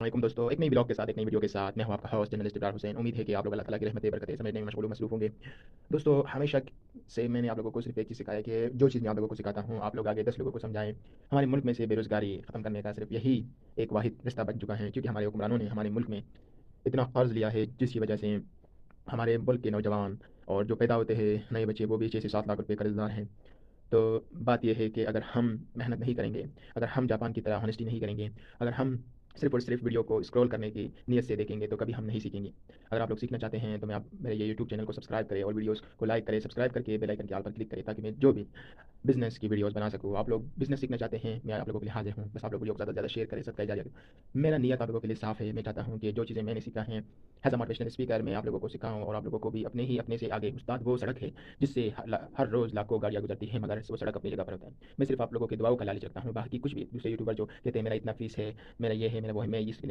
वालेकुम दोस्तों, एक नई ब्लॉग के साथ, एक नई वीडियो के साथ मैं हूं आपका होस्ट जर्नलिस्ट इब्रार हुसैन। उम्मीद है कि आप लोग अल्लाह ताला की रहमतें बरकतें समेटने में मशगूल मसरूफ होंगे। दोस्तों, हमेशा से मैंने आप लोगों को सिर्फ एक चीज़ सिखाया कि जो चीज़ मैं आप लोगों को सिखाता हूं, आप लोग आगे 10 लोगों को समझाएं। हमारे मुल्क में से बेरोज़गारी ख़त्म करने का सिर्फ यही एक वाहिद रास्ता बन चुका है, क्योंकि हमारे हुक्मरानों ने हमारे मुल्क में इतना क़र्ज़ लिया है, जिसकी वजह से हमारे मुल्क के नौजवान और जो पैदा होते हैं नए बच्चे, वो भी 6 से 7 लाख रुपए कर्ज़दार हैं। तो बात ये है कि अगर हम मेहनत नहीं करेंगे, अगर हम जापान की तरह हॉनेस्टी नहीं करेंगे, अगर हम सिर्फ़ और सिर्फ वीडियो को स्क्रॉल करने की नीयत से देखेंगे, तो कभी हम नहीं सीखेंगे। अगर आप लोग सीखना चाहते हैं, तो मैं आप मेरे ये यूट्यूब चैनल को सब्सक्राइब करें और वीडियोज़ को लाइक करें, सब्सक्राइब करके बेल आइकन के ऑल पर क्लिक करें, ताकि मैं जो भी बिज़नेस की वीडियोज़ बना सकूँ। आप लोग बिज़नेस सीखना चाहते हैं, मैं आप लोगों के लिए हाज़िर हूँ। बस आप लोग वीडियो को ज़्यादा से ज़्यादा शेयर करें, सब्सक्राइब जारी रखें। मेरा नियत आप लोगों के लिए साफ़ है। मैं चाहता हूँ कि जो चीज़ें मैंने सीखा है एज़ अ मोटिवेशनल स्पीकर, मैं आप लोगों को सिखाऊँ और आप लोगों को भी अपने से आगे उस्ताद वो सड़क है, जिससे हर रोज़ लाखों गाड़ियाँ गुजरती हैं, मगर वो सड़क अपनी जगह पर होता है। मैं सिर्फ़ आप लोगों की दुआओं का लालच रखता हूँ। बाकी कुछ भी दूसरे यूट्यूबर जो कहते हैं मेरा इतना फ़ीस है, मेरा ये है, मेरा वो है, मैं इसके लिए